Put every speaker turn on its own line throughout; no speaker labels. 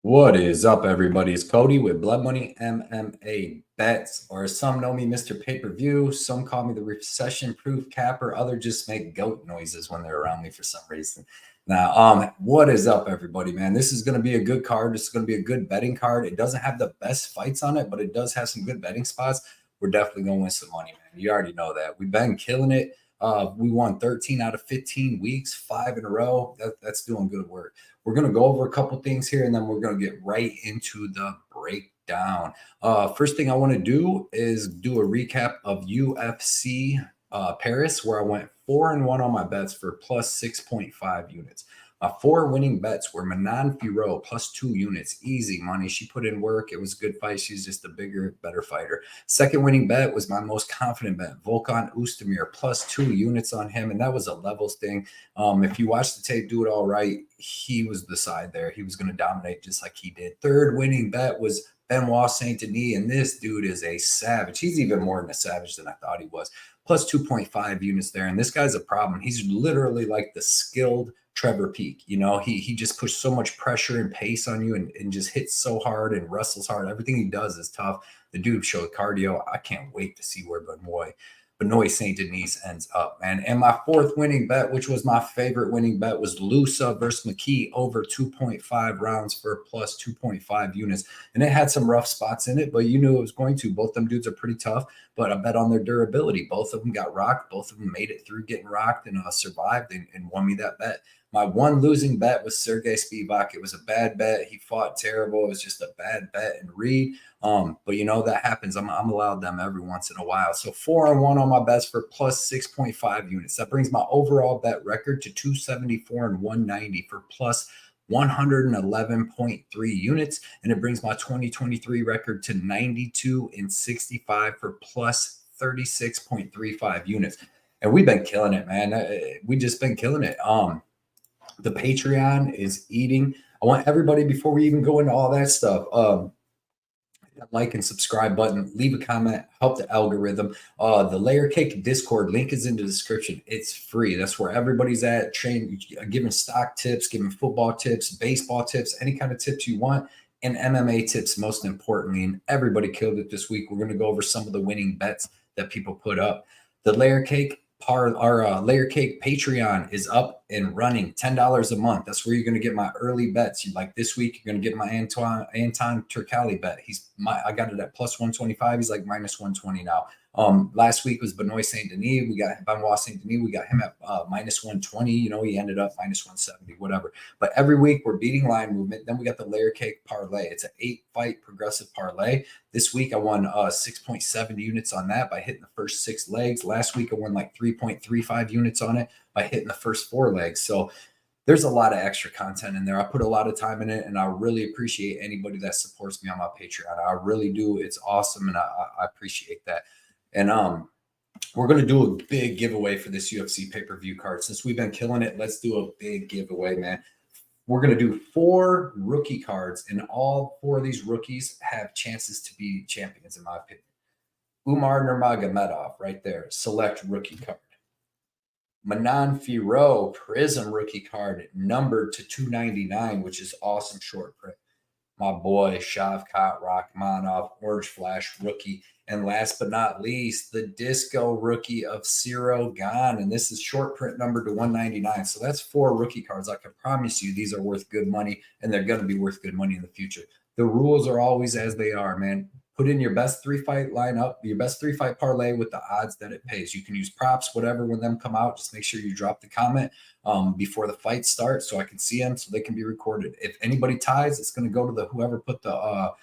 What is up, everybody? It's Cody with Blood Money MMA Bets, or as some know me, Mr. Pay-Per-View. Some call me the recession-proof capper. Others just make goat noises when they're around me for some reason. Now, what is up, everybody, man? This is going to be a good card. This is going to be a good betting card. It doesn't have the best fights on it, but it does have some good betting spots. We're definitely going to win some money, man. You already know that. We've been killing it. We won 13 out of 15 weeks, 5 in a row. That's doing good work. We're going to go over a couple things here, and then we're going to get right into the breakdown. First thing I want to do is do a recap of UFC Paris, where I went 4-1 on my bets for plus 6.5 units. My 4 winning bets were Manon Fiorot plus 2 units. Easy money. She put in work. It was a good fight. She's just a bigger, better fighter. Second winning bet was my most confident bet. Volkov Oestermeer plus 2 units on him. And that was a levels thing. If you watch the tape, do it all right. He was the side there. He was going to dominate just like he did. Third winning bet was Benoit Saint Denis. And this dude is a savage. He's even more than a savage than I thought he was. Plus 2.5 units there. And this guy's a problem. He's literally like the skilled Trevor Peak. You know, he just puts so much pressure and pace on you and just hits so hard and wrestles hard. Everything he does is tough. The dude showed cardio. I can't wait to see where Benoit Saint Denis ends up, man. And my 4th winning bet, which was my favorite winning bet, was Lusa versus McKee over 2.5 rounds for plus 2.5 units. And it had some rough spots in it, but you knew it was going to. Both them dudes are pretty tough, but I bet on their durability. Both of them got rocked. Both of them made it through getting rocked and survived and won me that bet. My one losing bet was Sergey Spivak. It was a bad bet. He fought terrible. It was just a bad bet and read. But you know, that happens. I'm allowed them every once in a while. So 4-1 on my bets for plus 6.5 units. That brings my overall bet record to 274 and 190 for plus 111.3 units. And it brings my 2023 record to 92 and 65 for plus 36.35 units. And we've been killing it, man. We just been killing it. The Patreon is eating. I want everybody, before we even go into all that stuff, like and subscribe button, leave a comment, help the algorithm. The Layer Cake Discord link is in the description. It's free. That's where everybody's at, giving stock tips, giving football tips, baseball tips, any kind of tips you want, and MMA tips, most importantly. And everybody killed it this week. We're going to go over some of the winning bets that people put up. The Layer Cake Layer Cake Patreon is up and running. $10 a month. That's where you're going to get my early bets. Like this week, you're going to get my Anton Turkalj bet. I got it at plus 125. He's like minus 120 now. Last week was Benoit Saint Denis. We got Benoit Saint Denis. We got him at minus 120. You know, he ended up minus 170, whatever. But every week we're beating line movement. Then we got the Layer Cake Parlay. It's an 8-fight progressive parlay. This week I won 6.7 units on that by hitting the first 6 legs. Last week I won like 3.35 units on it by hitting the first 4 legs. So there's a lot of extra content in there. I put a lot of time in it, and I really appreciate anybody that supports me on my Patreon. I really do. It's awesome, and I appreciate that. And we're going to do a big giveaway for this UFC pay-per-view card. Since we've been killing it, let's do a big giveaway, man. We're going to do 4 rookie cards, and all 4 of these rookies have chances to be champions, in my opinion. Umar Nurmagomedov, right there, select rookie card. Manon Fiorot, Prism rookie card, numbered to 299, which is awesome short print. My boy, Shavkat Rakhmonov, Orange Flash rookie. And last but not least, the Disco rookie of Ciro Gane. And this is short print numbered to 199. So that's 4 rookie cards. I can promise you these are worth good money, and they're going to be worth good money in the future. The rules are always as they are, man. Put in your best 3-fight lineup, your best 3-fight parlay with the odds that it pays. You can use props, whatever, when them come out. Just make sure you drop the comment before the fight starts so I can see them, so they can be recorded. If anybody ties, it's going to go to whoever put the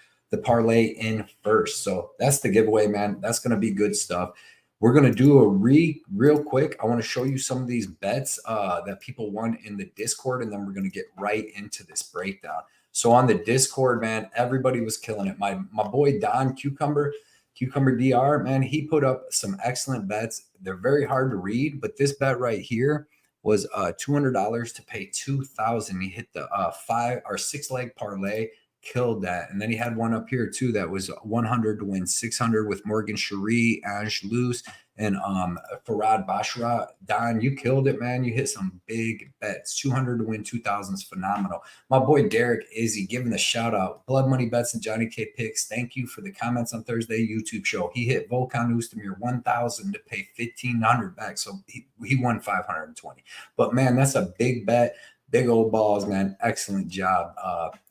parlay in first. So that's the giveaway, man. That's going to be good stuff. We're going to do a real quick. I want to show you some of these bets that people won in the Discord, and then we're going to get right into this breakdown. So on the Discord, man, everybody was killing it. My boy Don Cucumber DR, man, he put up some excellent bets. They're very hard to read, but this bet right here was $200 to pay $2,000. He hit the 5 or 6 leg parlay, killed that. And then he had one up here too that was 100 to win 600 with Morgan Cherie, Angelus, and Farad Bashra. Don, you killed it, man. You hit some big bets. 200 to win 2,000 is phenomenal. My boy Derek Izzy giving the shout out. Blood Money Bets and Johnny K Picks. Thank you for the comments on Thursday YouTube show. He hit Volkan Oezdemir 1,000 to pay 1,500 back, so he won 520. But man, that's a big bet. Big old balls, man. Excellent job,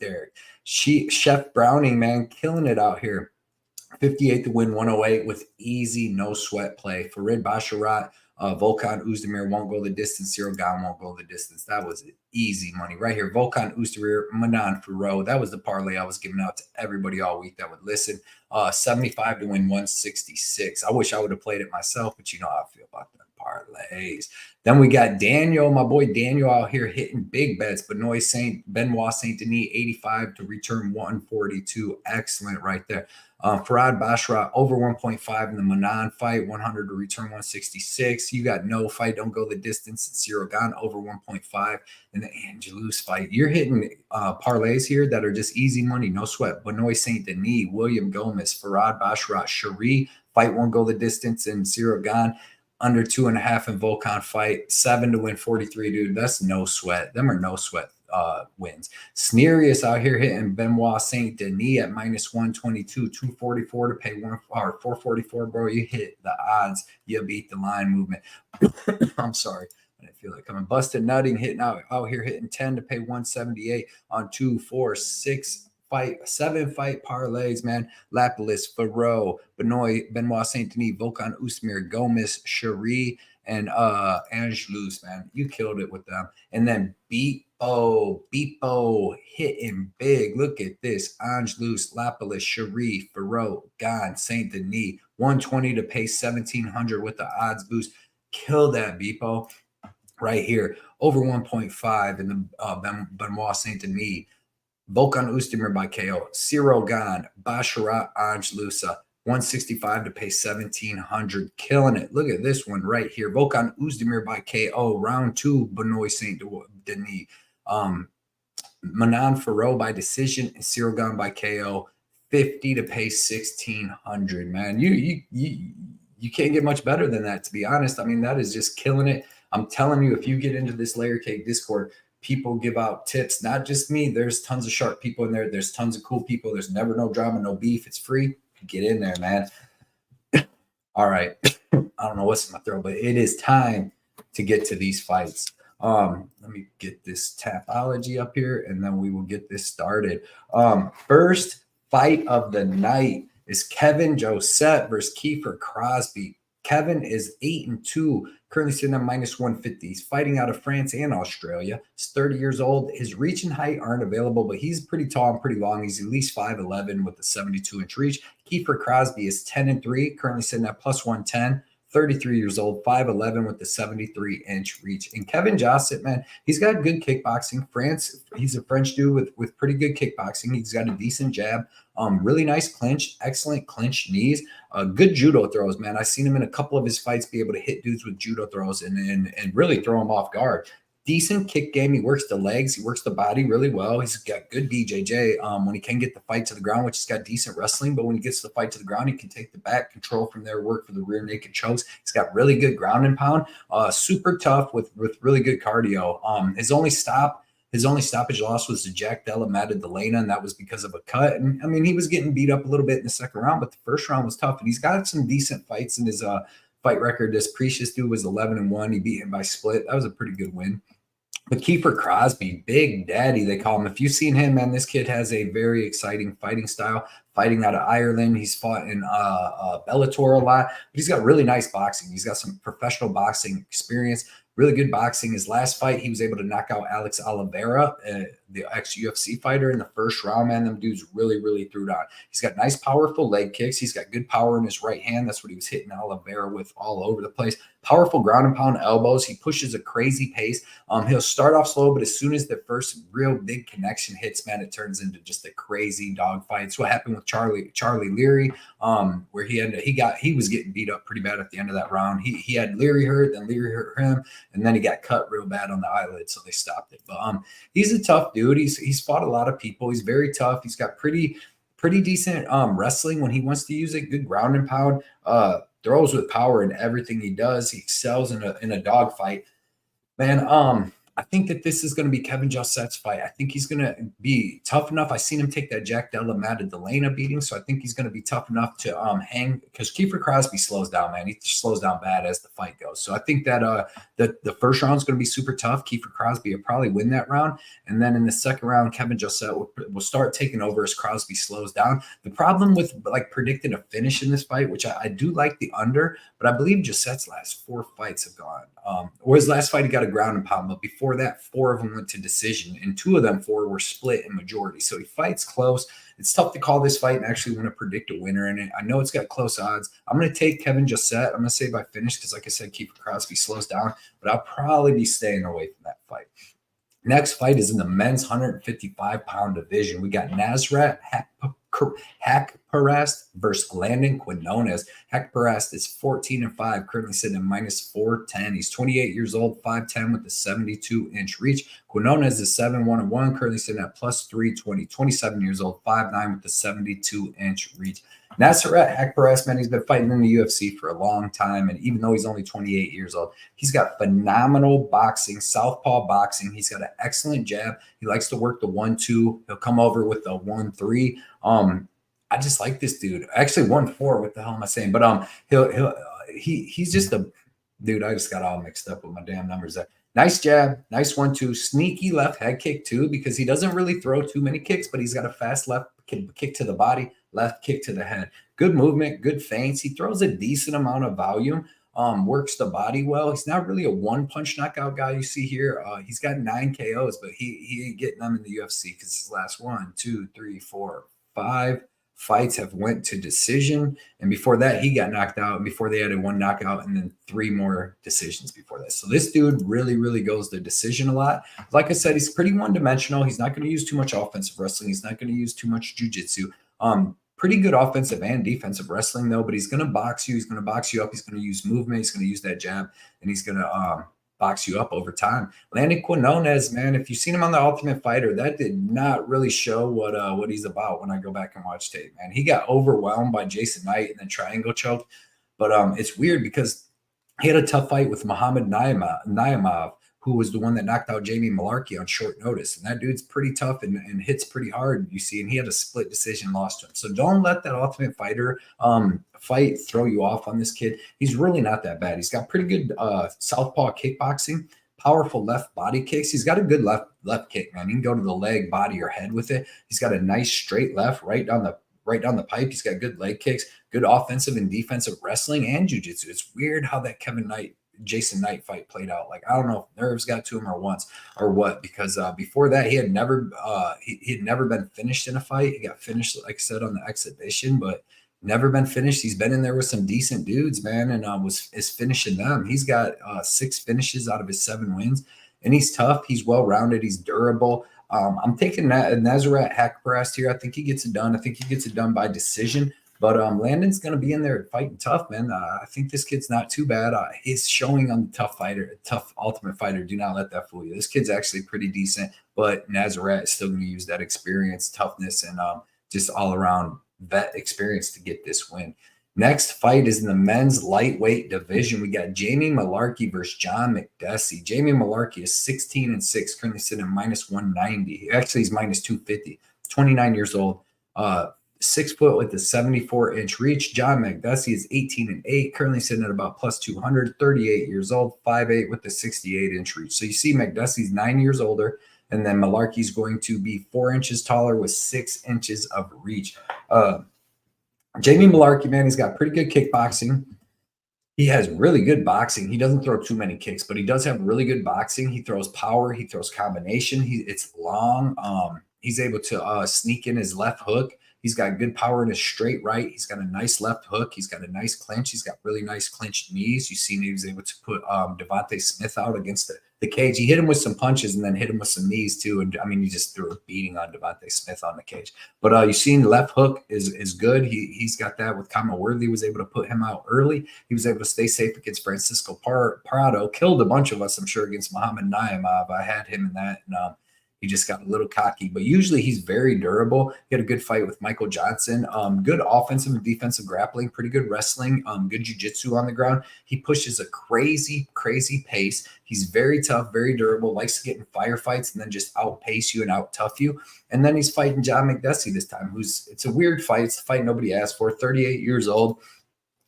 Derek. Chef Browning, man, killing it out here. 58 to win 108 with easy, no sweat play. Farid Basharat, Volkan Oezdemir won't go the distance. Cyril Gane won't go the distance. That was easy money right here. Volkan Oezdemir, Manan Furo. That was the parlay I was giving out to everybody all week that would listen. 75 to win 166. I wish I would have played it myself, but you know how I feel about them parlays. Then we got Daniel, my boy Daniel out here hitting big bets. Benoit Saint Denis, 85 to return 142. Excellent right there. Farad Bashra over 1.5 in the Manan fight, 100 to return 166. You got no fight, don't go the distance. Cyril Gane over 1.5 in the Angelus fight. You're hitting parlays here that are just easy money, no sweat. Benoit Saint Denis, William Gomez, Farad Bashra, Cherie, fight won't go the distance, and Cyril Gane under 2.5 in Volkan fight, 7 to win 43, dude. That's no sweat. Them are no sweat wins. Snerius out here hitting Benoit Saint Denis at minus 122, 244 to pay 444, bro. You hit the odds. You beat the line movement. I'm sorry. I didn't feel like coming. Busted Nutting hitting out here hitting 10 to pay 178 on 2, 4, 6. 7 fight parlays, man. Lapalus, Farrow, Benoit Saint Denis, Volkan Oezdemir, Gomez, Cherie, and Angelus, man. You killed it with them. And then Beepo hitting big. Look at this. Angelus, Lapalus, Cherie, Farrow, Gane, Saint Denis. 120 to pay 1,700 with the odds boost. Kill that, Beepo. Right here. Over 1.5 in the Benoit Saint Denis. Volkan Oezdemir by KO. Cyril Gane, Basharat Angelusa, 165 to pay 1,700. Killing it. Look at this one right here. Volkan Oezdemir by KO. Round 2, Benoit Saint Denis. Manan Farrow by decision and Cyril Gane by KO. 50 to pay 1,600. Man, you can't get much better than that, to be honest. I mean, that is just killing it. I'm telling you, if you get into this Layer Cake Discord, people give out tips, not just me. There's tons of sharp people in there. There's tons of cool people. There's never no drama, no beef. It's free. Get in there, man. All right. I don't know what's in my throat, but it is time to get to these fights. Let me get this Tapology up here, and then we will get this started. First fight of the night is Kevin Jousset versus Kiefer Crosby. Kevin is 8-2, currently sitting at minus 150. He's fighting out of France and Australia. He's 30 years old. His reach and height aren't available, but he's pretty tall and pretty long. He's at least 5'11 with a 72-inch reach. Kiefer Crosby is 10-3, currently sitting at plus 110. 33 years old, 5'11 with the 73-inch reach. And Kevin Jousset, man, he's got good kickboxing. He's a French dude with pretty good kickboxing. He's got a decent jab, really nice clinch, excellent clinch knees, good judo throws, man. I've seen him in a couple of his fights be able to hit dudes with judo throws and really throw them off guard. Decent kick game. He works the legs. He works the body really well. He's got good BJJ when he can get the fight to the ground, which he's got decent wrestling. But when he gets the fight to the ground, he can take the back, control from there, work for the rear naked chokes. He's got really good ground and pound. Super tough with really good cardio. His only stoppage loss was to Jack Della Maddalena, and that was because of a cut. And I mean, he was getting beat up a little bit in the second round, but the first round was tough. And he's got some decent fights in his fight record. This Precious dude was 11-1. He beat him by split. That was a pretty good win. But Kiefer Crosby, Big Daddy, they call him. If you've seen him, man, this kid has a very exciting fighting style. Fighting out of Ireland. He's fought in Bellator a lot. But he's got really nice boxing. He's got some professional boxing experience. Really good boxing. His last fight, he was able to knock out Alex Oliveira, the ex-UFC fighter, in the first round, man. Them dudes really, really threw down. He's got nice, powerful leg kicks. He's got good power in his right hand. That's what he was hitting Oliveira with all over the place. Powerful ground and pound elbows. He pushes a crazy pace. He'll start off slow, but as soon as the first real big connection hits, man, it turns into just a crazy dogfight. It's what happened with Charlie Leary, where he was getting beat up pretty bad at the end of that round. He had Leary hurt, then Leary hurt him, and then he got cut real bad on the eyelid, so they stopped it. But he's a tough dude. He's fought a lot of people. He's very tough. He's got pretty decent wrestling when he wants to use it. Good ground and pound. Throws with power in everything he does. He excels in a dog fight. Man, I think that this is going to be Kevin Jousset's fight. I think he's going to be tough enough. I seen him take that Jack Della Maddalena beating, so I think he's going to be tough enough to hang, because Kiefer Crosby slows down, man. He slows down bad as the fight goes. So I think that the first round is going to be super tough. Kiefer Crosby will probably win that round, and then in the second round, Kevin Jousset will start taking over as Crosby slows down. The problem with like predicting a finish in this fight, which I do like the under, but I believe Jousset's last 4 fights have gone, or his last fight he got a ground and pound, but before that 4 of them went to decision, and 2 of them 4 were split in majority. So he fights close. It's tough to call this fight and actually want to predict a winner in it. I know it's got close odds. I'm going to take Kevin Jousset. I'm going to say by finish because, like I said, Kiefer Crosby slows down, but I'll probably be staying away from that fight. Next fight is in the men's 155-pound division. We got Nasrat Haqparast versus Landon Quinones. Haqparast is 14-5, currently sitting at -410. He's 28 years old, 5'10", with a 72-inch reach. Quinones is 7-1-1, currently sitting at +320, 27 years old, 5'9", with a 72-inch reach. Nasrat Haqparast, man, he's been fighting in the UFC for a long time, and even though he's only 28 years old, he's got phenomenal boxing, southpaw boxing. He's got an excellent jab. He likes to work the 1-2. He'll come over with the 1-3. I just like this dude. Actually, 1-4. What the hell am I saying? But he's just a dude. I just got all mixed up with my damn numbers there. Nice jab, nice 1-2, sneaky left head kick too, because he doesn't really throw too many kicks, but he's got a fast left kick to the body, left kick to the head. Good movement, good feints. He throws a decent amount of volume, works the body well. He's not really a one-punch knockout guy you see here. He's got 9 KOs, but he ain't getting them in the UFC because his last 1, 2, 3, 4, 5 fights have went to decision, and before that he got knocked out, and before they had 1 knockout and then 3 more decisions before that. So this dude really goes to decision a lot. Like I said, he's pretty one-dimensional. He's not going to use too much offensive wrestling. He's not going to use too much jiu-jitsu. Pretty good offensive and defensive wrestling though, but he's going to box you. He's going to box you up. He's going to use movement. He's going to use that jab, and he's going to box you up over time. Landon Quinones, man, if you've seen him on The Ultimate Fighter, that did not really show what he's about when I go back and watch tape, man. He got overwhelmed by Jason Knight and then triangle choked. But it's weird because he had a tough fight with Muhammad Naimov, who was the one that knocked out Jamie Mullarkey on short notice. And that dude's pretty tough and hits pretty hard, you see, and he had a split decision loss to him. So don't let that Ultimate Fighter fight throw you off on this kid. He's really not that bad. He's got pretty good southpaw kickboxing, powerful left body kicks. He's got a good left kick, man. He can go to the leg, body, or head with it. He's got a nice straight left right down the pipe. He's got good leg kicks, good offensive and defensive wrestling and jiu-jitsu. It's weird how that Jason Knight fight played out. Like, I don't know if nerves got to him or what, because before that he had never been finished in a fight. He got finished, like I said, on the exhibition, but never been finished. He's been in there with some decent dudes, man, and is finishing them. He's got 6 finishes out of his 7 wins, and he's tough. He's well-rounded. He's durable. I'm taking Nasrat Haqparast here. I think he gets it done. I think he gets it done by decision. But Landon's going to be in there fighting tough, man. I think this kid's not too bad. He's showing on the tough Ultimate Fighter. Do not let that fool you. This kid's actually pretty decent, but Nasrat is still going to use that experience, toughness, and just all-around vet experience to get this win. Next fight is in the men's lightweight division. We got Jamie Mullarkey versus John Makdessi. Jamie Mullarkey is 16-6, currently sitting at -190. Actually, he's -250. 29 years old. 6 foot with a 74-inch reach. John Makdessi is 18-8, currently sitting at about +200, 38 years old, 5'8", with a 68-inch reach. So you see Makdessi's 9 years older, and then Mullarkey's going to be 4 inches taller with 6 inches of reach. Jamie Mullarkey, man, he's got pretty good kickboxing. He has really good boxing. He doesn't throw too many kicks, but he does have really good boxing. He throws power. He throws combination. It's long. He's able to sneak in his left hook. He's got good power in his straight right. He's got a nice left hook. He's got a nice clinch. He's got really nice clinched knees. You've seen he was able to put Devontae Smith out against the cage. He hit him with some punches and then hit him with some knees too. And I mean, he just threw a beating on Devontae Smith on the cage. But you've seen left hook is good. He's got that with Kama Worthy, was able to put him out early. He was able to stay safe against Francisco Prado. Killed a bunch of us, I'm sure, against Muhammad Naimov. I had him in that. And He just got a little cocky, but usually he's very durable. He had a good fight with Michael Johnson. Good offensive and defensive grappling, pretty good wrestling, good jiu-jitsu on the ground. He pushes a crazy, crazy pace. He's very tough, very durable, likes to get in firefights and then just outpace you and out-tough you. And then he's fighting John Makdessi this time, it's a weird fight. It's the fight nobody asked for, 38 years old.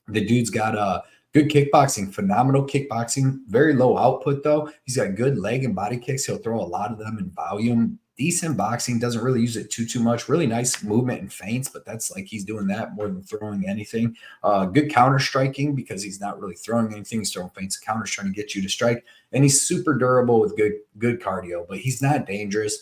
The dude's got good kickboxing, phenomenal kickboxing, very low output though. He's got good leg and body kicks. He'll throw a lot of them in volume. Decent boxing, doesn't really use it too much. Really nice movement and feints, but that's like he's doing that more than throwing anything. Good counter striking because he's not really throwing anything. He's throwing feints and counters trying to get you to strike. And he's super durable with good cardio, but he's not dangerous.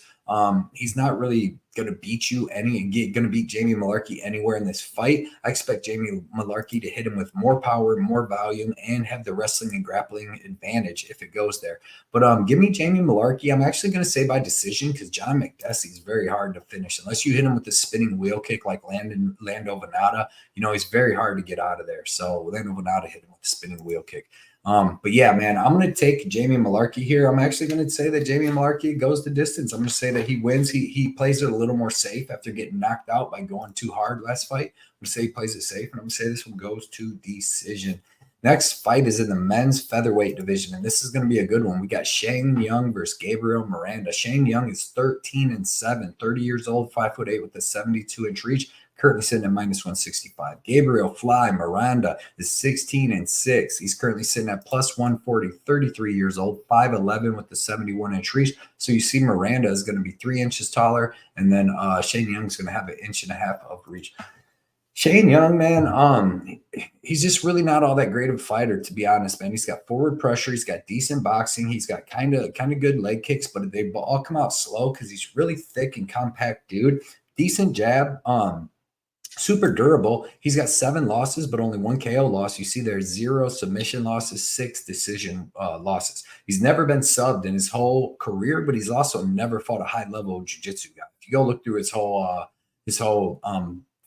He's not really going to beat you going to beat Jamie Mullarkey anywhere in this fight. I expect Jamie Mullarkey to hit him with more power, more volume, and have the wrestling and grappling advantage if it goes there. But give me Jamie Mullarkey. I'm actually going to say by decision because John Makdessi is very hard to finish unless you hit him with a spinning wheel kick like Lando Venata. He's very hard to get out of there. So Lando Venata hit him with a spinning wheel kick. But yeah, man, I'm going to take Jamie Mullarkey here. I'm actually going to say that Jamie Mullarkey goes the distance. I'm going to say that he wins. He plays it a little more safe after getting knocked out by going too hard last fight. I'm going to say he plays it safe, and I'm going to say this one goes to decision. Next fight is in the men's featherweight division, and this is going to be a good one. We got Shane Young versus Gabriel Miranda. Shane Young is 13-7, 30 years old, 5'8" with a 72-inch reach. Currently sitting at -165. Gabriel Fly Miranda is 16-6. He's currently sitting at +140, 33 years old, 5'11" with the 71-inch reach. So you see Miranda is going to be 3 inches taller, and then Shane Young's going to have 1.5 inches of reach. Shane Young, man, he's just really not all that great of a fighter, to be honest, man. He's got forward pressure. He's got decent boxing. He's got kind of good leg kicks, but they all come out slow because he's really thick and compact dude. Decent jab. Super durable. He's got 7 losses, but only 1 KO loss. You see there's 0 submission losses, 6 decision losses. He's never been subbed in his whole career, but he's also never fought a high-level jiu-jitsu guy. If you go look through his whole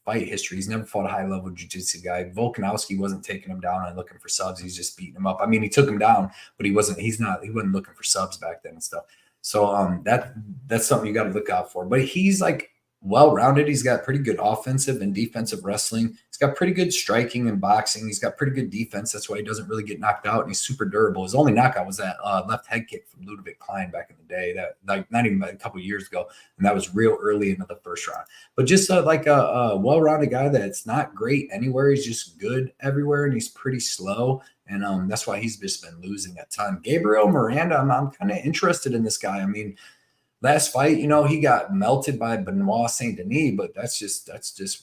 fight history, he's never fought a high-level jiu-jitsu guy. Volkanovski wasn't taking him down and looking for subs. He's just beating him up. I mean, he took him down, but he wasn't looking for subs back then and stuff. So that's something you got to look out for. But he's like well-rounded. He's got pretty good offensive and defensive wrestling. He's got pretty good striking and boxing. He's got pretty good defense. That's why he doesn't really get knocked out, and he's super durable. His only knockout was that left head kick from Ludwig Klein back in the day, that like not even a couple years ago, and that was real early into the first round. But just like a well-rounded guy that's not great anywhere. He's just good everywhere, and he's pretty slow. And that's why he's just been losing a ton. Gabriel Miranda, I'm kind of interested in this guy. I mean, last fight, he got melted by Benoit Saint Denis, but that's just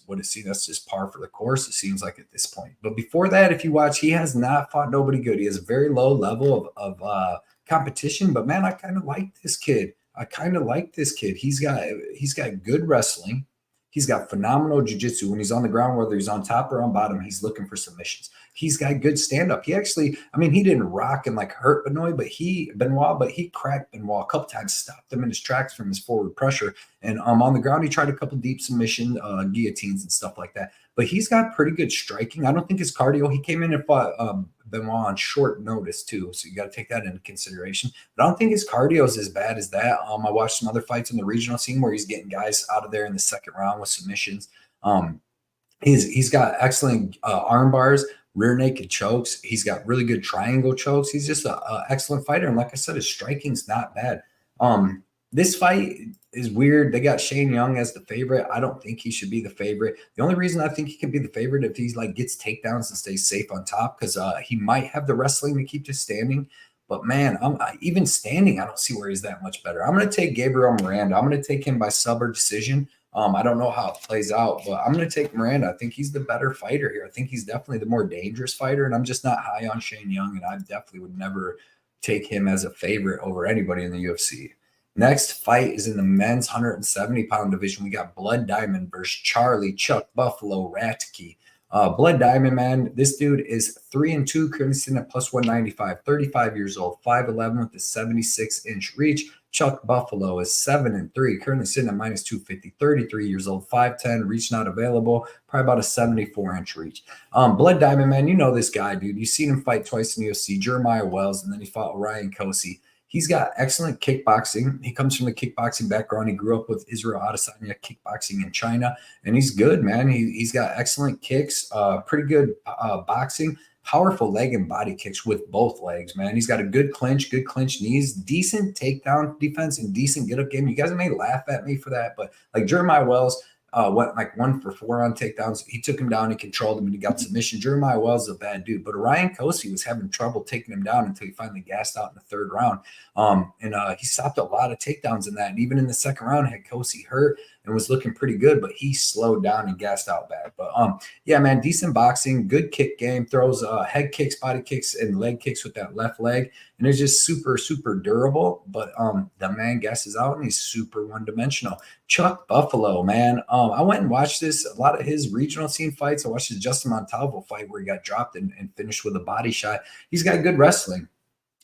what it seems. That's just par for the course, it seems like at this point. But before that, if you watch, he has not fought nobody good. He has a very low level of competition. But man, I kind of like this kid. He's got good wrestling. He's got phenomenal jiu-jitsu. When he's on the ground, whether he's on top or on bottom, he's looking for submissions. He's got good stand-up. He actually, he didn't rock and like hurt Benoit, but he cracked Benoit a couple times, stopped him in his tracks from his forward pressure. And on the ground, he tried a couple deep submission guillotines and stuff like that. But he's got pretty good striking. I don't think his cardio, he came in and fought Benoit on short notice too. So you got to take that into consideration. But I don't think his cardio is as bad as that. I watched some other fights in the regional scene where he's getting guys out of there in the second round with submissions. He's got excellent arm bars, rear naked chokes. He's got really good triangle chokes. He's just an excellent fighter. And like I said, his striking's not bad. This fight is weird. They got Shane Young as the favorite. I don't think he should be the favorite. The only reason I think he can be the favorite if he's like gets takedowns and stays safe on top, because he might have the wrestling to keep just standing. But man, even standing, I don't see where he's that much better. I'm going to take Gabriel Miranda. I'm going to take him by sub or decision. I don't know how it plays out, but I'm going to take Miranda. I think he's the better fighter here. I think he's definitely the more dangerous fighter, and I'm just not high on Shane Young, and I definitely would never take him as a favorite over anybody in the UFC. Next fight is in the men's 170-pound division. We got Blood Diamond versus Charlie Chuck Buffalo Radtke. Blood Diamond, man, this dude is 3-2, currently sitting at +195, 35 years old, 5'11" with a 76-inch reach. Chuck Buffalo is 7-3, currently sitting at -250, 33 years old, 5'10", reach not available, probably about a 74-inch reach. Blood Diamond, man, you know this guy, dude. You've seen him fight twice in the UFC, Jeremiah Wells, and then he fought Ryan Kosey. He's got excellent kickboxing. He comes from a kickboxing background. He grew up with Isreal Adesanya kickboxing in China, and he's good, man. He's got excellent kicks, pretty good boxing, powerful leg and body kicks with both legs, man. He's got a good clinch knees, decent takedown defense, and decent get up game. You guys may laugh at me for that, but like Jeremiah Wells went like 1 for 4 on takedowns. He took him down, he controlled him, and he got submission. Jeremiah Wells is a bad dude, but Ryan Kosi was having trouble taking him down until he finally gassed out in the 3rd round. He stopped a lot of takedowns in that, and even in the 2nd round, had Kosi hurt and was looking pretty good, but he slowed down and gassed out bad. But yeah, man, decent boxing, good kick game, throws head kicks, body kicks, and leg kicks with that left leg, and it's just super, super durable. But the man gasses out, and he's super one-dimensional. Chuck Buffalo, man, I went and watched a lot of his regional scene fights. I watched his Justin Montalvo fight where he got dropped and finished with a body shot. He's got good wrestling.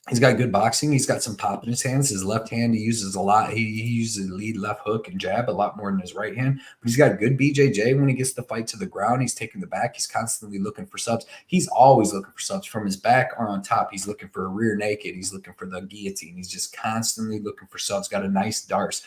He's got good boxing. He's got some pop in his hands. His left hand he uses a lot. He uses a lead left hook and jab a lot more than his right hand. But he's got good BJJ when he gets the fight to the ground. He's taking the back. He's constantly looking for subs. He's always looking for subs from his back or on top. He's looking for a rear naked. He's looking for the guillotine. He's just constantly looking for subs. Got a nice darce.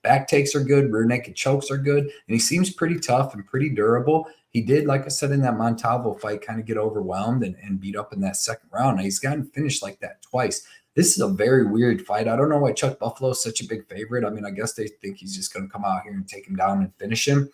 Back takes are good. Rear naked chokes are good. And he seems pretty tough and pretty durable. He did, like I said, in that Montalvo fight, kind of get overwhelmed and beat up in that 2nd round. Now, he's gotten finished like that twice. This is a very weird fight. I don't know why Chuck Buffalo is such a big favorite. I mean, I guess they think he's just going to come out here and take him down and finish him.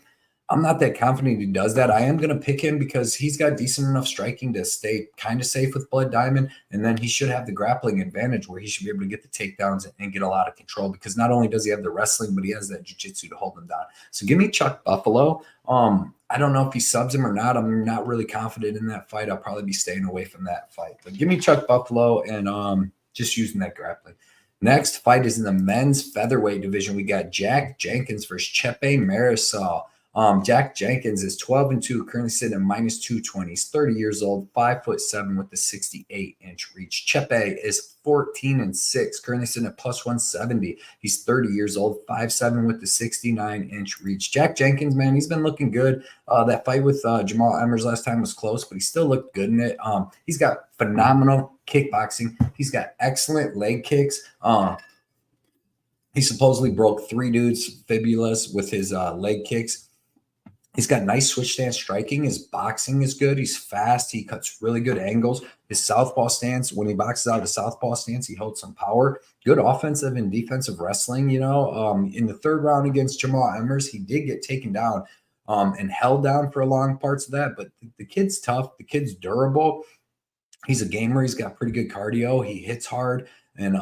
I'm not that confident he does that. I am going to pick him because he's got decent enough striking to stay kind of safe with Blood Diamond, and then he should have the grappling advantage where he should be able to get the takedowns and get a lot of control because not only does he have the wrestling, but he has that jiu-jitsu to hold him down. So give me Chuck Buffalo. I don't know if he subs him or not. I'm not really confident in that fight. I'll probably be staying away from that fight. But give me Chuck Buffalo and just using that grappling. Next fight is in the men's featherweight division. We got Jack Jenkins versus Chepe Mariscal. Jack Jenkins is 12-2, currently sitting at -220. He's 30 years old, 5'7" with the 68-inch reach. Chepe is 14-6, currently sitting at +170. He's 30 years old, 5'7" with the 69-inch reach. Jack Jenkins, man, he's been looking good. That fight with Jamal Emmers last time was close, but he still looked good in it. He's got phenomenal kickboxing. He's got excellent leg kicks. He supposedly broke 3 dudes' fibulas with his leg kicks. He's got nice switch stance striking. His boxing is good. He's fast. He cuts really good angles. His southpaw stance, when he boxes out of southpaw stance, he holds some power. Good offensive and defensive wrestling, you know. In the 3rd round against Jamal Emmers, he did get taken down and held down for long parts of that. But the kid's tough. The kid's durable. He's a gamer. He's got pretty good cardio. He hits hard. And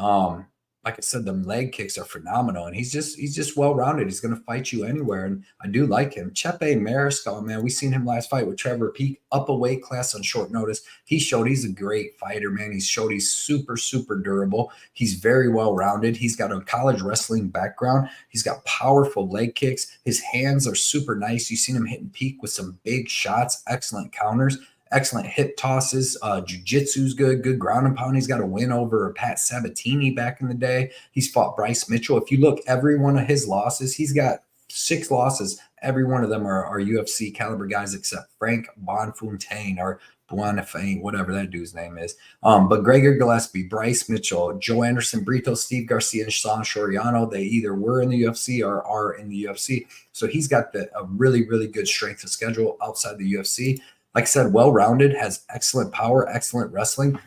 like I said, the leg kicks are phenomenal, and he's just well-rounded. He's going to fight you anywhere, and I do like him. Chepe Mariscal, man, we seen him last fight with Trevor Peak, up a weight class on short notice. He showed he's a great fighter, man. He showed he's super, super durable. He's very well-rounded. He's got a college wrestling background. He's got powerful leg kicks. His hands are super nice. You've seen him hitting Peak with some big shots, excellent counters. Excellent hip tosses. Jiu-jitsu's good. Good ground and pound. He's got a win over Pat Sabatini back in the day. He's fought Bryce Mitchell. If you look, every one of his losses, he's got 6 losses. Every one of them are UFC caliber guys except Frank Bonfontaine or Bonifane, whatever that dude's name is. But Gregor Gillespie, Bryce Mitchell, Joe Anderson, Brito, Steve Garcia, and Sean Soriano, they either were in the UFC or are in the UFC. So he's got a really, really good strength of schedule outside the UFC. Like I said, well-rounded, has excellent power, excellent wrestling.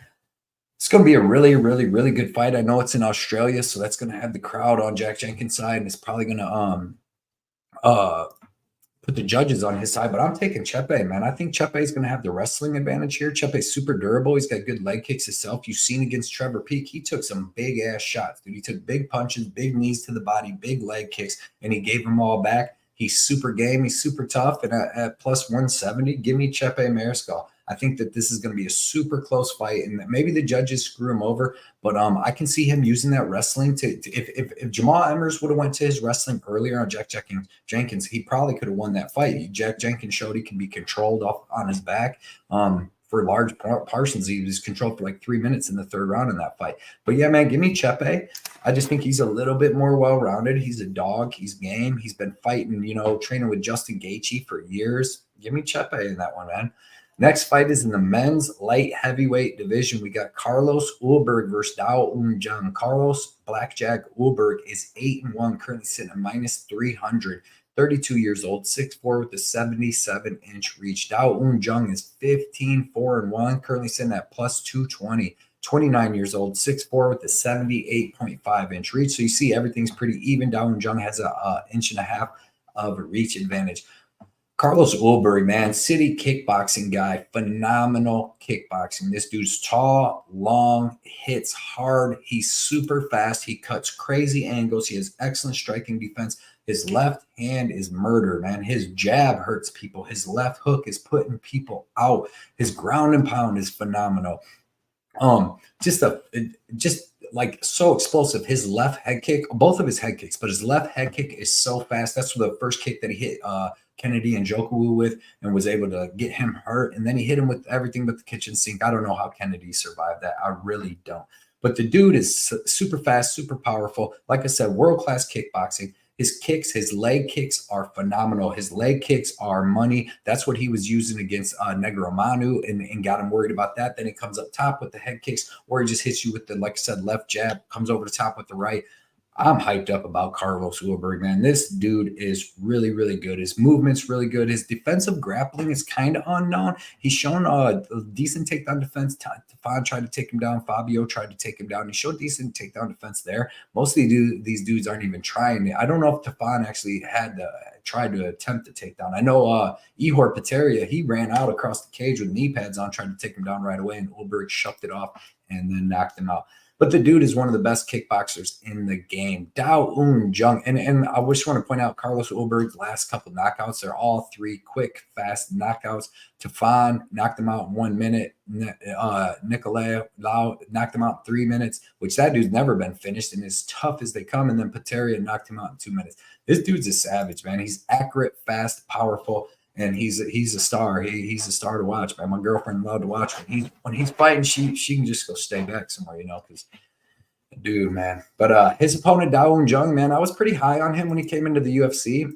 It's going to be a really, really, really good fight. I know it's in Australia, so that's going to have the crowd on Jack Jenkins' side, and it's probably going to put the judges on his side. But I'm taking Chepe, man. I think Chepe is going to have the wrestling advantage here. Chepe's super durable. He's got good leg kicks himself. You've seen against Trevor Peak, he took some big-ass shots, dude. He took big punches, big knees to the body, big leg kicks, and he gave them all back. He's super game. He's super tough. And at +170, give me Chepe Mariscal. I think that this is going to be a super close fight, and maybe the judges screw him over. But I can see him using that wrestling to if Jamal Emmers would have went to his wrestling earlier on Jack Jenkins, he probably could have won that fight. Jack Jenkins showed he can be controlled off on his back. For large portions, he was controlled for like 3 minutes in the 3rd round in that fight. But yeah, man, give me Chepe. I just think he's a little bit more well-rounded. He's a dog. He's game. He's been fighting, training with Justin Gaethje for years. Give me Chepe in that one, man. Next fight is in the men's light heavyweight division. We got Carlos Ulberg versus Dao Jung. Carlos Blackjack Ulberg is 8-1, currently sitting at minus 300. 32 years old, 6'4" with a 77-inch reach. Dao Jung is 15-4-1, currently sitting at plus 220. 29 years old, 6'4" with a 78.5-inch reach. So you see everything's pretty even. Dao Jung has an inch and a half of a reach advantage. Carlos Ulberg, man, city kickboxing guy, phenomenal kickboxing. This dude's tall, long, hits hard. He's super fast. He cuts crazy angles. He has excellent striking defense. His left hand is murder, man. His jab hurts people. His left hook is putting people out. His ground and pound is phenomenal. Just like so explosive. His left head kick, both of his head kicks, but his left head kick is so fast. That's the first kick that he hit Kennedy and Njoku with and was able to get him hurt. And then he hit him with everything but the kitchen sink. I don't know how Kennedy survived that. I really don't. But the dude is super fast, super powerful. Like I said, world-class kickboxing. His kicks, his leg kicks are phenomenal. His leg kicks are money. That's what he was using against Negromanu and got him worried about that. Then he comes up top with the head kicks, or he just hits you with the, like I said, left jab, comes over the top with the right. I'm hyped up about Carlos Ulberg, man. This dude is really, really good. His movement's really good. His defensive grappling is kind of unknown. He's shown a decent takedown defense. Tafa tried to take him down. Fabio tried to take him down. He showed decent takedown defense there. Most of these dudes aren't even trying it. I don't know if Tafa actually had tried to attempt to take down. I know Ihor Pateria, he ran out across the cage with knee pads on, tried to take him down right away, and Ulberg shoved it off and then knocked him out. But the dude is one of the best kickboxers in the game. Dao Jung. And I just want to point out Carlos Ulberg's last couple knockouts. They're all three quick, fast knockouts. Tafan knocked him out in 1 minute. Nikolai Lau knocked him out in 3 minutes, which that dude's never been finished and as tough as they come. And then Pateria knocked him out in 2 minutes. This dude's a savage, man. He's accurate, fast, powerful. And he's a star. He's a star to watch, man. My girlfriend loved to watch when he's fighting. She can just go stay back somewhere, because dude, man. But his opponent Dao Jung, man, I was pretty high on him when he came into the UFC,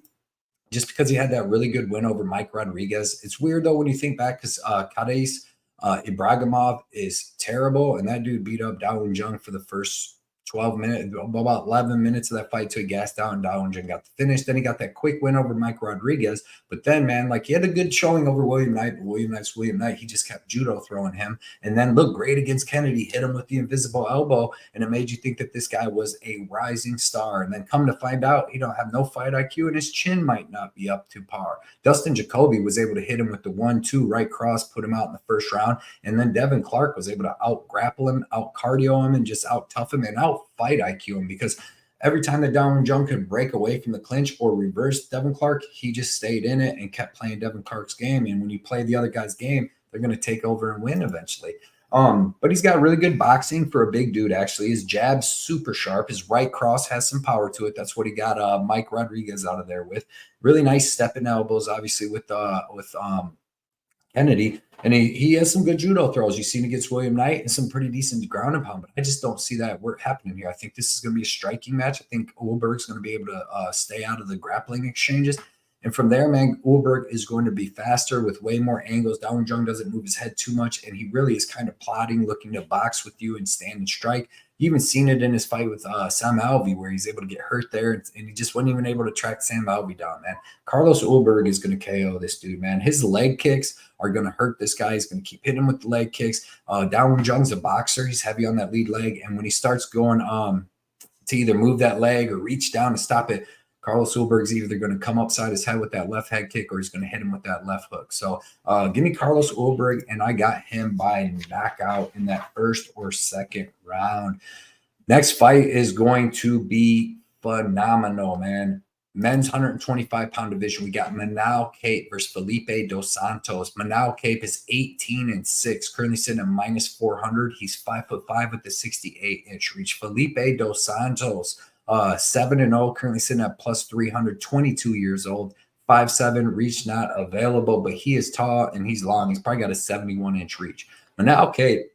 just because he had that really good win over Mike Rodriguez. It's weird though when you think back, because Kades Ibragimov is terrible, and that dude beat up Dao Jung for the first 12 minutes, about 11 minutes of that fight till he gassed out and Dao Jung got the finish. Then he got that quick win over Mike Rodriguez. But then, man, like he had a good showing over William Knight. But William Knight. He just kept judo throwing him and then looked great against Kennedy, hit him with the invisible elbow. And it made you think that this guy was a rising star. And then come to find out, he don't have no fight IQ and his chin might not be up to par. Dustin Jacoby was able to hit him with the 1-2 right cross, put him out in the first round. And then Devin Clark was able to out grapple him, out cardio him, and just out tough him and out fight IQ him, because every time that Dao Jung could break away from the clinch or reverse Devin Clark, he just stayed in it and kept playing Devin Clark's game. And when you play the other guy's game, they're going to take over and win eventually. But he's got really good boxing for a big dude, actually. His jab's super sharp. His right cross has some power to it. That's what he got Mike Rodriguez out of there with. Really nice stepping elbows, obviously, with Kennedy. And he has some good judo throws. You've seen against William Knight and some pretty decent ground and pound. But I just don't see that work happening here. I think this is going to be a striking match. I think Ulberg's going to be able to stay out of the grappling exchanges. And from there, man, Ulberg is going to be faster with way more angles. Dao Jung doesn't move his head too much, and he really is kind of plodding, looking to box with you and stand and strike. You even seen it in his fight with Sam Alvey, where he's able to get hurt there, and he just wasn't even able to track Sam Alvey down, man. Carlos Ulberg is going to KO this dude, man. His leg kicks are going to hurt this guy. He's going to keep hitting him with the leg kicks. Dao Jung's a boxer. He's heavy on that lead leg, and when he starts going to either move that leg or reach down to stop it, Carlos Ulberg's either going to come upside his head with that left head kick or he's going to hit him with that left hook. So give me Carlos Ulberg, and I got him by knockout in that first or second round. Next fight is going to be phenomenal, man. Men's 125-pound division. We got Manel Kape versus Felipe dos Santos. Manel Kape is 18-6, currently sitting at minus 400. He's 5'5" with the 68-inch reach. Felipe dos Santos, 7-0, currently sitting at plus 300, 22 years old, 5'7", reach not available, but he is tall and he's long. He's probably got a 71-inch reach. Manel Kape,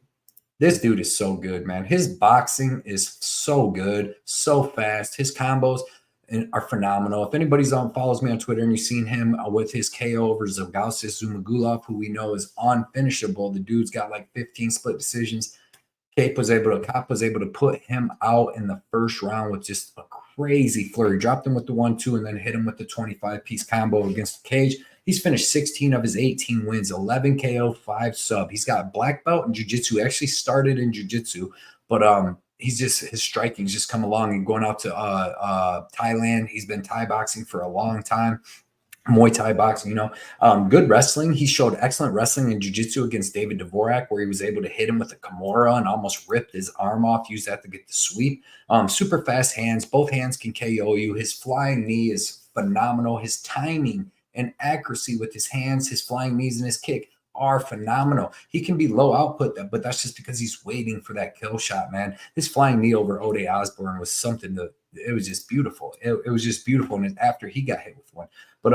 this dude is so good, man. His boxing is so good, so fast. His combos, and are phenomenal. If anybody's follows me on Twitter and you've seen him with his KO over Zagauskas Zumagulov, who we know is unfinishable, the dude's got like 15 split decisions. Kape was able to put him out in the first round with just a crazy flurry. Dropped him with the 1-2 and then hit him with the 25-piece combo against the cage. He's finished 16 of his 18 wins, 11 KO, 5 sub. He's got a black belt in jiu-jitsu. Actually started in jiu-jitsu, but he's just, his striking's just come along, and going out to Thailand. He's been Thai boxing for a long time. Muay Thai boxing, good wrestling. He showed excellent wrestling in jiu-jitsu against David Dvorak, where he was able to hit him with a Kimura and almost ripped his arm off, used that to get the sweep. Super fast hands. Both hands can KO you. His flying knee is phenomenal. His timing and accuracy with his hands, his flying knees, and his kick are phenomenal. He can be low output, but that's just because he's waiting for that kill shot, man. His flying knee over Ode Osborne was something to, it was just beautiful. It was just beautiful. And after he got hit with one, but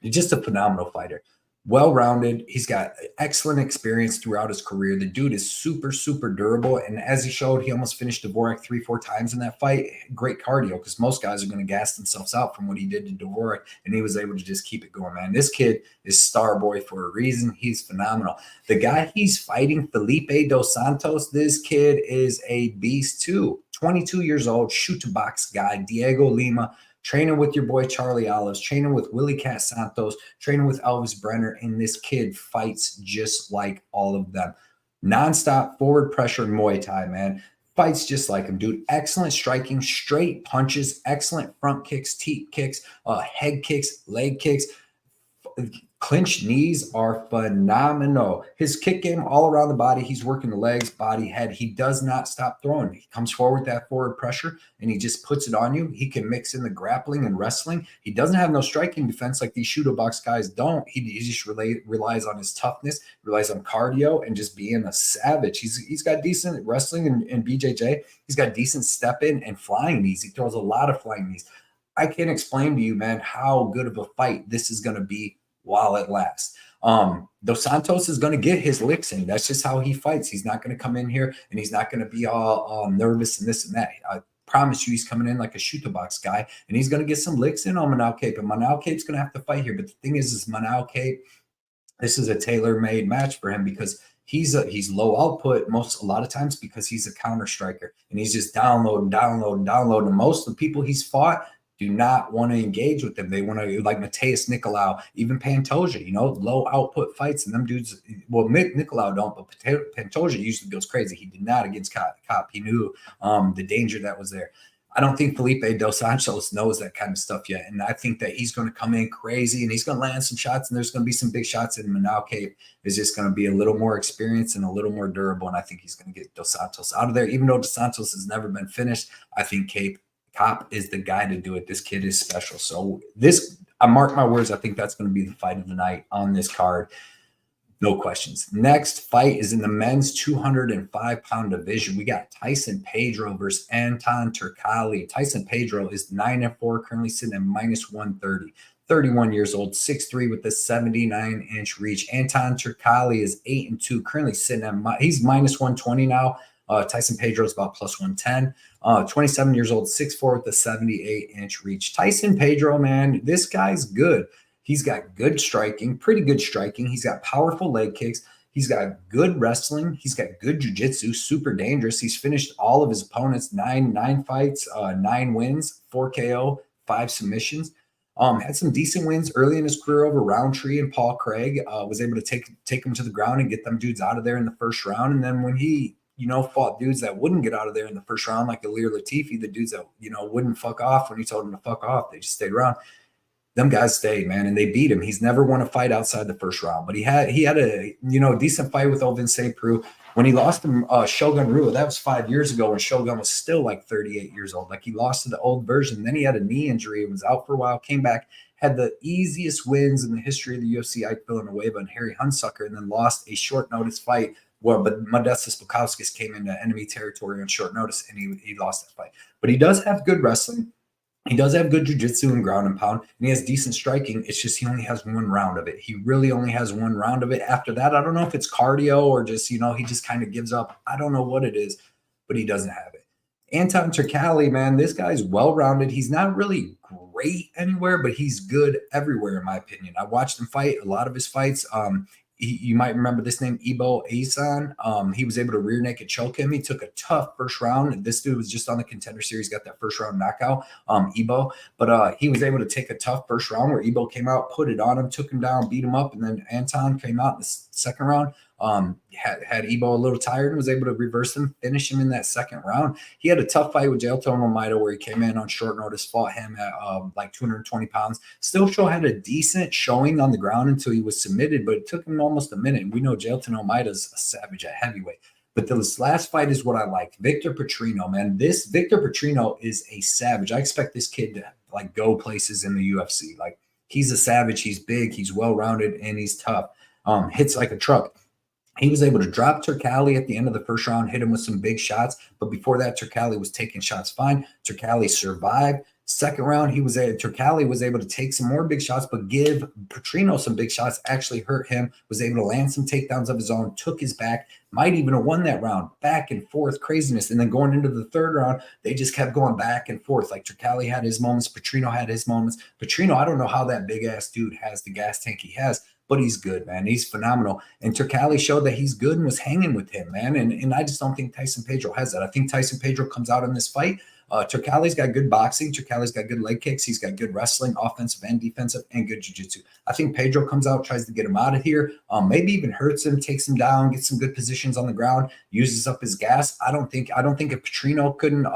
he's just a phenomenal fighter. Well-rounded. He's got excellent experience throughout his career. The dude is super, super durable. And as he showed, he almost finished Dvorak 3-4 times in that fight. Great cardio, because most guys are going to gas themselves out from what he did to Dvorak, and he was able to just keep it going, man. This kid is star boy for a reason. He's phenomenal. The guy he's fighting, Felipe dos Santos, this kid is a beast too. 22 years old, shoot-to-box guy, Diego Lima, training with your boy Charlie Olives, training with Willie Cat Santos, training with Elvis Brenner, and this kid fights just like all of them. Nonstop forward pressure in Muay Thai, man. Fights just like him, dude. Excellent striking, straight punches, excellent front kicks, teep kicks, head kicks, leg kicks. Clinch knees are phenomenal. His kick game all around the body. He's working the legs, body, head. He does not stop throwing. He comes forward with that forward pressure, and he just puts it on you. He can mix in the grappling and wrestling. He doesn't have no striking defense like these shooter box guys don't. He just relies on his toughness, relies on cardio, and just being a savage. He's got decent wrestling and BJJ. He's got decent step in and flying knees. He throws a lot of flying knees. I can't explain to you, man, how good of a fight this is going to be while it lasts. Dos Santos is going to get his licks in. That's just how he fights. He's not going to come in here and he's not going to be all nervous and this and that. I promise you, he's coming in like a shoot-the-box guy, and he's going to get some licks in on Manel Kape. And Manel Kape's going to have to fight here. But the thing is Manel Kape, this is a tailor-made match for him, because he's low output a lot of times because he's a counter striker, and he's just downloading. And most of the people he's fought do not want to engage with them. They want to, like Mateus Nicolau, even Pantoja, low output fights. And them dudes, well, Nicolau don't, but Pantoja usually goes crazy. He did not against Kape. He knew the danger that was there. I don't think Felipe dos Santos knows that kind of stuff yet. And I think that he's going to come in crazy, and he's going to land some shots, and there's going to be some big shots. And Manel Kape is just going to be a little more experienced and a little more durable. And I think he's going to get dos Santos out of there. Even though dos Santos has never been finished, I think Kape is the guy to do it. This kid is special. So I mark my words, I think that's going to be the fight of the night on this card. No questions. Next fight is in the men's 205-pound division. We got Tyson Pedro versus Anton Turkalj. Tyson Pedro is 9-4, currently sitting at -130. 31 years old, 6'3", with a 79-inch reach. Anton Turkalj is 8-2, currently sitting at he's -120 now. Tyson Pedro is about +110. 27 years old, 6'4", with a 78-inch reach. Tyson Pedro, man, this guy's good. He's got good striking, pretty good striking. He's got powerful leg kicks. He's got good wrestling. He's got good jiu-jitsu, super dangerous. He's finished all of his opponents, nine fights, 9 wins, 4 KO, 5 submissions. Had some decent wins early in his career over Roundtree and Paul Craig. Was able to take him to the ground and get them dudes out of there in the first round. And then when he fought dudes that wouldn't get out of there in the first round, like Ilir Latifi, the dudes that, wouldn't fuck off when he told them to fuck off. They just stayed around. Them guys stayed, man, and they beat him. He's never won a fight outside the first round, but he had a, decent fight with Ovince Peru. When he lost to Shogun Rua, that was 5 years ago when Shogun was still like 38 years old. Like, he lost to the old version. Then he had a knee injury, was out for a while, came back, had the easiest wins in the history of the UFC, Ike Villanueva and Harry Hunsucker, and then lost a short notice fight. Well, but Modestas Bukauskas came into enemy territory on short notice, and he lost that fight. But he does have good wrestling. He does have good jiu-jitsu and ground and pound, and he has decent striking. It's just he only has 1 round of it. He really only has 1 round of it. After that, I don't know if it's cardio or just, he just kind of gives up. I don't know what it is, but he doesn't have it. Anton Turkalj, man, this guy's well-rounded. He's not really great anywhere, but he's good everywhere, in my opinion. I watched him fight a lot of his fights. You might remember this name, Ebo Asan. He was able to rear naked choke him. He took a tough first round. This dude was just on the Contender Series, got that first round knockout, Ebo. But he was able to take a tough first round where Ebo came out, put it on him, took him down, beat him up, and then Anton came out in the second round. Had Ebo a little tired and was able to reverse him, finish him in that second round. He had a tough fight with Jailton Almeida where he came in on short notice, fought him at like 220 pounds. Still had a decent showing on the ground until he was submitted, but it took him almost a minute. And we know Jailton Almeida's a savage at heavyweight. But this last fight is what I like. Victor Petrino, man. This Victor Petrino is a savage. I expect this kid to like go places in the UFC. Like he's a savage. He's big. He's well-rounded and he's tough. Hits like a truck. He was able to drop Turkalj at the end of the first round, hit him with some big shots. But before that, Turkalj was taking shots fine. Turkalj survived. Second round, Turkalj was able to take some more big shots, but give Petrino some big shots, actually hurt him, was able to land some takedowns of his own, took his back, might even have won that round. Back and forth craziness. And then going into the third round, they just kept going back and forth. Like Turkalj had his moments, Petrino had his moments. Petrino, I don't know how that big-ass dude has the gas tank he has, but he's good, man. He's phenomenal. And Turkalj showed that he's good and was hanging with him, man. And I just don't think Tyson Pedro has that. I think Tyson Pedro comes out in this fight. Turkalj's got good boxing. Turkalj's got good leg kicks. He's got good wrestling, offensive and defensive, and good jiu-jitsu. I think Pedro comes out, tries to get him out of here, maybe even hurts him, takes him down, gets some good positions on the ground, uses up his gas. I don't think if Petrino couldn't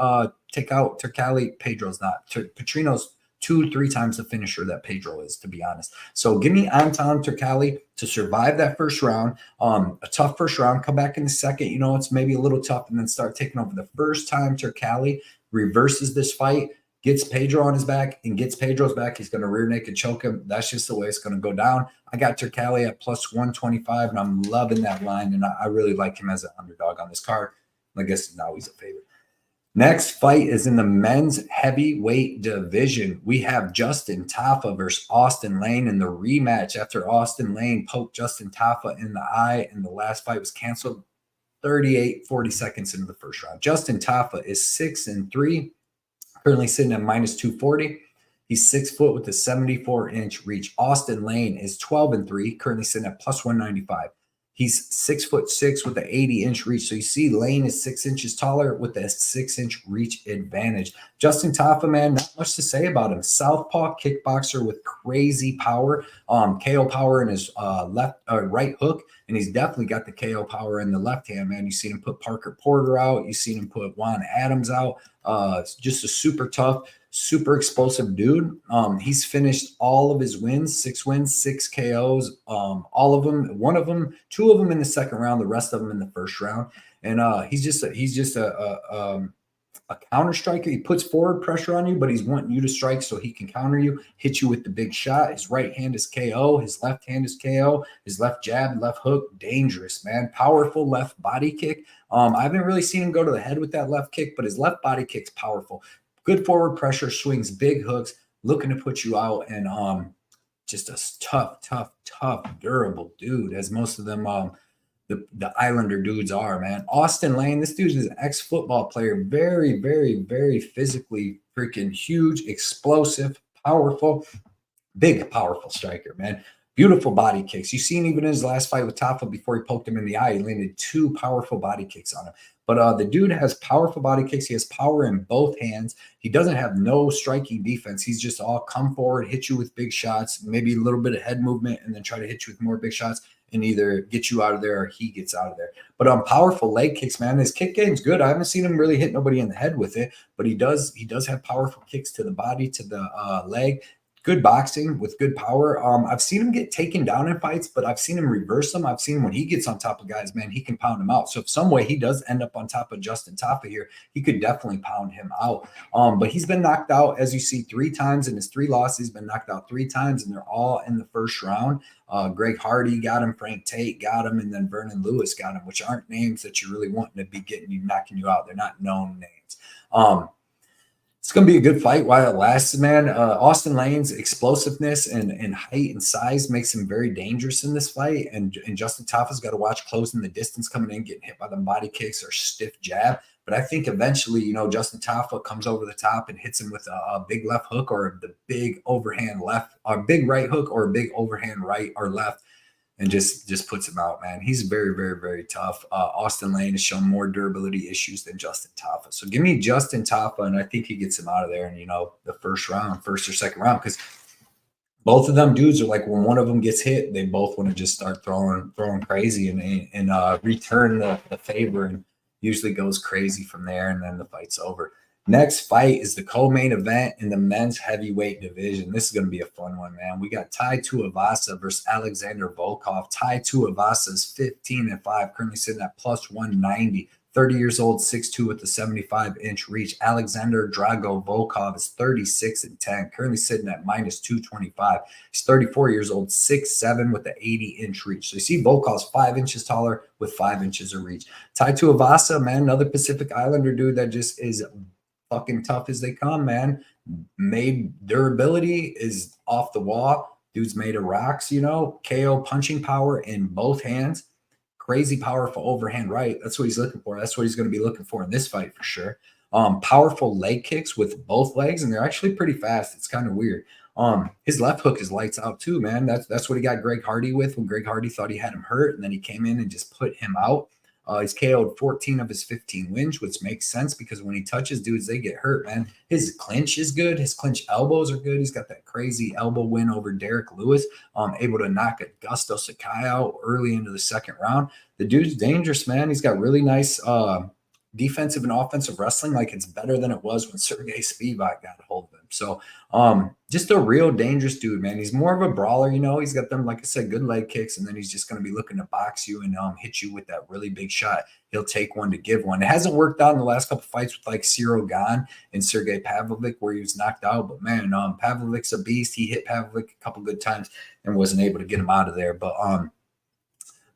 take out Turkalj, Pedro's not. Petrino's 2-3 times the finisher that Pedro is, to be honest. So give me Anton Turkalj to survive that first round, a tough first round, come back in the second, it's maybe a little tough, and then start taking over. The first time Turkalj reverses this fight, gets Pedro on his back, and gets Pedro's back, he's going to rear naked choke him. That's just the way it's going to go down. I got Turkalj at plus 125, and I'm loving that line, and I really like him as an underdog on this card. I guess now he's a favorite. Next fight is in the men's heavyweight division. We have Justin Tafa versus Austen Lane in the rematch after Austen Lane poked Justin Tafa in the eye, and the last fight was canceled 40 seconds into the first round. Justin Tafa is 6-3, currently sitting at minus 240. He's 6 foot with a 74-inch reach. Austen Lane is 12-3, currently sitting at plus 195. He's 6'6" with an 80-inch reach. So you see Lane is 6 inches taller with a 6-inch reach advantage. Justin Tafa, man, not much to say about him. Southpaw kickboxer with crazy power, KO power in his right hook, and he's definitely got the KO power in the left hand, man. You've seen him put Parker Porter out. You've seen him put Juan Adams out. Just a super tough, super explosive dude. He's finished all of his wins, 6 wins, 6 KOs, all of them, one of them, 2 of them in the second round, the rest of them in the first round. And he's just a counter striker. He puts forward pressure on you, but he's wanting you to strike so he can counter you, hit you with the big shot. His right hand is KO. His left hand is KO. His left jab, left hook, dangerous, man. Powerful left body kick. I haven't really seen him go to the head with that left kick, but his left body kick's powerful. Good forward pressure, swings big hooks, looking to put you out, and just a tough, durable dude, as most of them the Islander dudes are, man. Austen Lane, this dude is an ex-football player, very, very, very physically freaking huge, explosive, powerful, big, powerful striker, man. Beautiful body kicks. You've seen even in his last fight with Tafa before he poked him in the eye, he landed 2 powerful body kicks on him. But the dude has powerful body kicks. He has power in both hands. He doesn't have no striking defense. He's just all come forward, hit you with big shots, maybe a little bit of head movement, and then try to hit you with more big shots and either get you out of there or he gets out of there. But powerful leg kicks, man. His kick game's good. I haven't seen him really hit nobody in the head with it, but he does have powerful kicks to the body, to the leg. Good boxing with good power. I've seen him get taken down in fights, but I've seen him reverse them. I've seen when he gets on top of guys, man, he can pound them out. So if some way he does end up on top of Justin Tafa here, he could definitely pound him out. But he's been knocked out, as you see, 3 times in his 3 losses. He's been knocked out 3 times, and they're all in the first round. Greg Hardy got him, Frank Tate got him, and then Vernon Lewis got him, which aren't names that you're really wanting to be knocking you out. They're not known names. It's going to be a good fight while it lasts, man. Austen Lane's explosiveness and height and size makes him very dangerous in this fight. And Justin Tafa's got to watch closing the distance coming in, getting hit by them body kicks or stiff jab. But I think eventually, Justin Tafa comes over the top and hits him with a big left hook or the big overhand left, or big right hook or a big overhand right or left, and just puts him out, man. He's very, very, very tough. Austen Lane has shown more durability issues than Justin Tafa. So give me Justin Tafa, and I think he gets him out of there in, the first or second round, because both of them dudes are like, when one of them gets hit, they both want to just start throwing crazy and return the favor, and usually goes crazy from there, and then the fight's over. Next fight is the co-main event in the men's heavyweight division. This is going to be a fun one, man. We got Tai Tuivasa versus Alexander Volkov. Tai Tuivasa is 15-5, currently sitting at plus 190. 30 years old, 6'2", with the 75-inch reach. Alexander Drago Volkov is 36-10, currently sitting at minus 225. He's 34 years old, 6'7", with the 80-inch reach. So you see Volkov's 5 inches taller with 5 inches of reach. Tai Tuivasa, man, another Pacific Islander dude that just is fucking tough as they come, man. Made durability is off the wall. Dude's made of rocks, KO punching power in both hands. Crazy powerful overhand right. That's what he's looking for. That's what he's going to be looking for in this fight for sure. Powerful leg kicks with both legs, and they're actually pretty fast. It's kind of weird. His left hook is lights out too, man. That's what he got Greg Hardy with when Greg Hardy thought he had him hurt, and then he came in and just put him out. He's KO'd 14 of his 15 wins, which makes sense because when he touches dudes, they get hurt, man. His clinch is good. His clinch elbows are good. He's got that crazy elbow win over Derek Lewis, able to knock Augusto Sakai out early into the second round. The dude's dangerous, man. He's got really nice defensive and offensive wrestling. Like, it's better than it was when Sergey Spivak got a hold of him. So just a real dangerous dude, man. He's more of a brawler, He's got them, like I said, good leg kicks, and then he's just going to be looking to box you and hit you with that really big shot. He'll take one to give one. It hasn't worked out in the last couple fights with like Ciro Gane and Sergey Pavlovich where he was knocked out. But man, Pavlovich's a beast. He hit Pavlovich a couple good times and wasn't able to get him out of there. But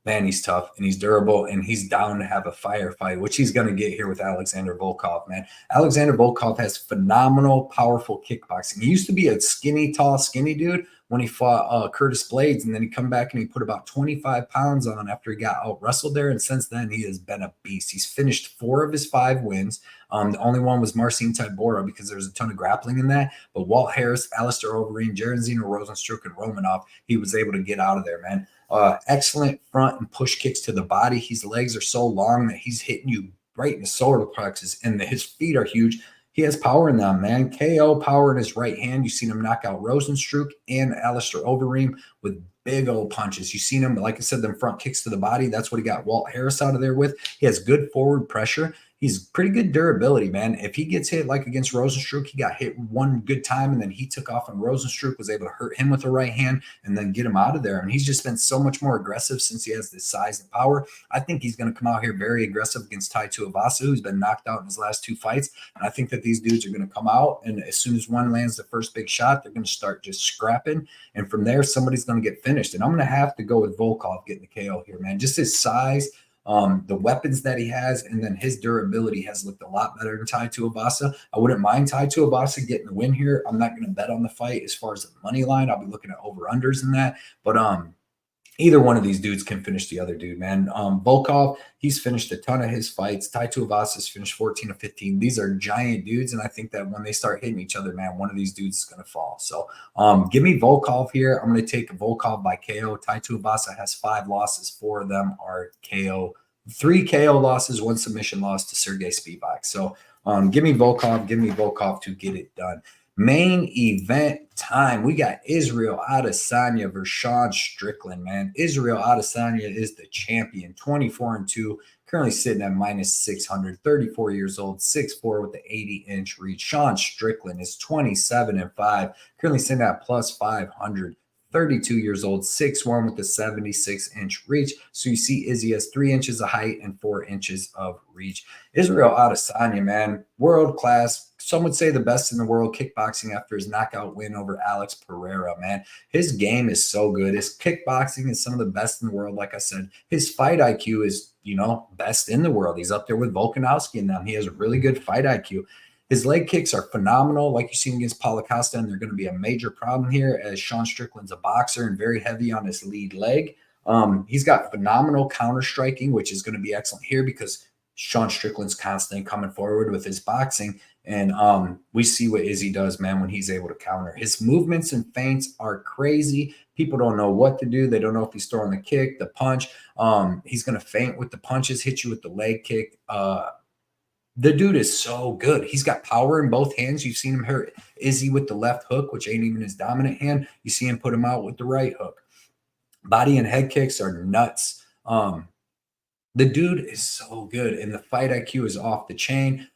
man, he's tough and he's durable and he's down to have a firefight, which he's going to get here with Alexander Volkov, man. Alexander Volkov has phenomenal, powerful kickboxing. He used to be a skinny, tall, skinny dude when he fought Curtis Blades, and then he come back and he put about 25 pounds on after he got out-wrestled there, and since then he has been a beast. He's finished 4 of his 5 wins. The only one was Marcin Tybura because there's a ton of grappling in that, but Walt Harris, Alistair Overeem, Jairzinho Rozenstruik, and Romanov, he was able to get out of there, man. Excellent front and push kicks to the body. His legs are so long that he's hitting you right in the solar plexus, and his feet are huge. He has power in them, man. KO power in his right hand. You've seen him knock out Rozenstruik and Alistair Overeem with big old punches. You've seen him, like I said, them front kicks to the body. That's what he got Walt Harris out of there with. He has good forward pressure. He's pretty good durability, man. If he gets hit like against Rozenstruik, he got hit one good time and then he took off, and Rozenstruik was able to hurt him with the right hand and then get him out of there. And he's just been so much more aggressive since he has this size and power. I think he's going to come out here very aggressive against Tai Tuivasa, who's been knocked out in his last 2 fights. And I think that these dudes are going to come out, and as soon as one lands the first big shot, they're going to start just scrapping. And from there, somebody's going to get finished. And I'm going to have to go with Volkov getting the KO here, man. Just his size, the weapons that he has, and then his durability has looked a lot better than Tai Tuivasa. I wouldn't mind Tai Tuivasa getting the win here. I'm not going to bet on the fight as far as the money line. I'll be looking at over-unders in that. But either one of these dudes can finish the other dude, man. Volkov, he's finished a ton of his fights. Tai Tuivasa's finished 14 of 15. These are giant dudes, and I think that when they start hitting each other, man, one of these dudes is going to fall. So give me Volkov here. I'm going to take Volkov by KO. Tai Tuivasa has 5 losses. 4 of them are KO. 3 KO losses, 1 submission loss to Sergey Spivak. So give me Volkov. Give me Volkov to get it done. Main event time. We got Isreal Adesanya versus Sean Strickland, man. Isreal Adesanya is the champion, 24-2, currently sitting at minus 600, 34 years old, 6'4", with the 80-inch reach. Sean Strickland is 27-5, currently sitting at plus 500. 32 years old, 6'1", with the 76-inch reach. So you see Izzy has 3 inches of height and 4 inches of reach. Isreal Adesanya, man, world class. Some would say the best in the world kickboxing after his knockout win over Alex Pereira, man. His game is so good. His kickboxing is some of the best in the world, like I said. His fight IQ is, best in the world. He's up there with Volkanovski and them. He has a really good fight IQ. His leg kicks are phenomenal, like you seen against Paulo Costa, and they're going to be a major problem here as Sean Strickland's a boxer and very heavy on his lead leg. He's got phenomenal counter striking, which is going to be excellent here because Sean Strickland's constantly coming forward with his boxing. And we see what Izzy does, man, when he's able to counter. His movements and feints are crazy. People don't know what to do. They don't know if he's throwing the kick, the punch. He's going to feint with the punches, hit you with the leg kick. The dude is so good. He's got power in both hands. You've seen him hurt Izzy with the left hook, which ain't even his dominant hand. You see him put him out with the right hook. Body and head kicks are nuts. The dude is so good, and the fight IQ is off the chain.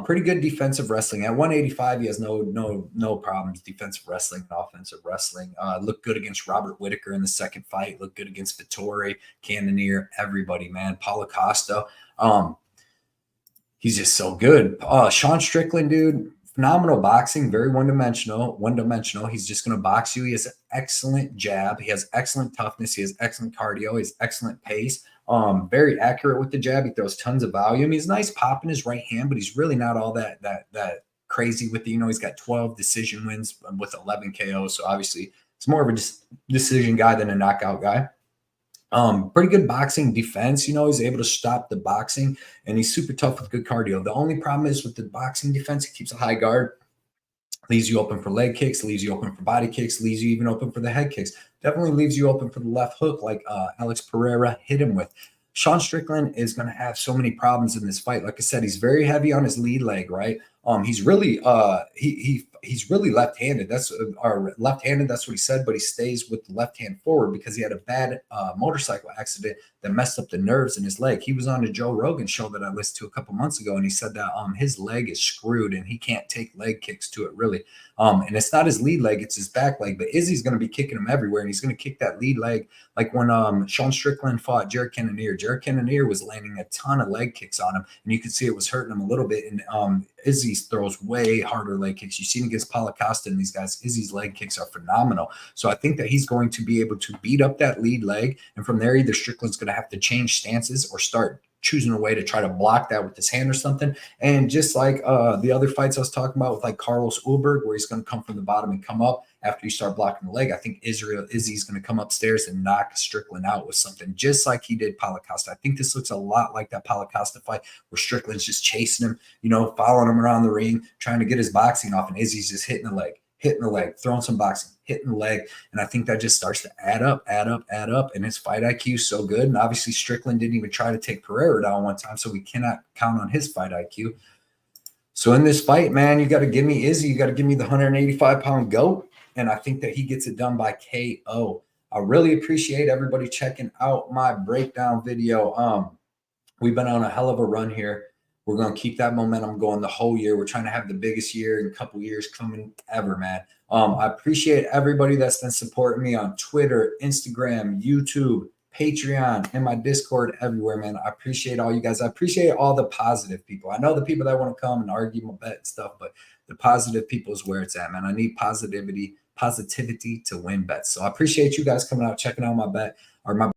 Pretty good defensive wrestling. At 185, he has no problems defensive wrestling and offensive wrestling. Looked good against Robert Whittaker in the second fight. Looked good against Vittori, Cannonier, everybody, man. Paulo Costa. He's just so good. Sean Strickland, dude, phenomenal boxing, very one-dimensional. He's just going to box you. He has an excellent jab. He has excellent toughness. He has excellent cardio. He has excellent pace. Very accurate with the jab. He throws tons of volume. He's nice popping his right hand, but he's really not all that crazy with it. He's got 12 decision wins with 11 KOs. So obviously it's more of a decision guy than a knockout guy. Pretty good boxing defense. He's able to stop the boxing, and he's super tough with good cardio. The only problem is with the boxing defense, he keeps a high guard, leaves you open for leg kicks, leaves you open for body kicks, leaves you even open for the head kicks. Definitely leaves you open for the left hook like Alex Pereira hit him with. Sean Strickland is going to have so many problems in this fight. Like I said, he's very heavy on his lead leg, right? He's really he's really left-handed. That's left-handed. That's what he said. But he stays with the left hand forward because he had a bad motorcycle accident that messed up the nerves in his leg. He was on the Joe Rogan show that I listened to a couple months ago, and he said that his leg is screwed and he can't take leg kicks to it really. And it's not his lead leg; it's his back leg. But Izzy's going to be kicking him everywhere, and he's going to kick that lead leg like when Sean Strickland fought Jared Cannonier. Jared Cannonier was landing a ton of leg kicks on him, and you could see it was hurting him a little bit. And Izzy throws way harder leg kicks. You've seen against Paulo Costa and these guys. Izzy's leg kicks are phenomenal. So I think that he's going to be able to beat up that lead leg. And from there, either Strickland's going to have to change stances or start choosing a way to try to block that with his hand or something. And just like the other fights I was talking about with like Carlos Ulberg, where he's going to come from the bottom and come up after you start blocking the leg, I think Izzy's going to come upstairs and knock Strickland out with something just like he did Paulo Costa. I think this looks a lot like that Paulo Costa fight where Strickland's just chasing him, following him around the ring, trying to get his boxing off, and Izzy's just hitting the leg, throwing some boxing, hitting the leg. And I think that just starts to add up. And his fight IQ is so good. And obviously Strickland didn't even try to take Pereira down one time, so we cannot count on his fight IQ. So in this fight, man, you got to give me Izzy. You got to give me the 185-pound GOAT. And I think that he gets it done by KO. I really appreciate everybody checking out my breakdown video. We've been on a hell of a run here. We're going to keep that momentum going the whole year. We're trying to have the biggest year in a couple years coming ever, man. I appreciate everybody that's been supporting me on Twitter, Instagram, YouTube, Patreon, and my Discord everywhere, man. I appreciate all you guys. I appreciate all the positive people. I know the people that want to come and argue my bet and stuff, but the positive people is where it's at, man. I need positivity to win bets. So I appreciate you guys coming out, checking out my bet or my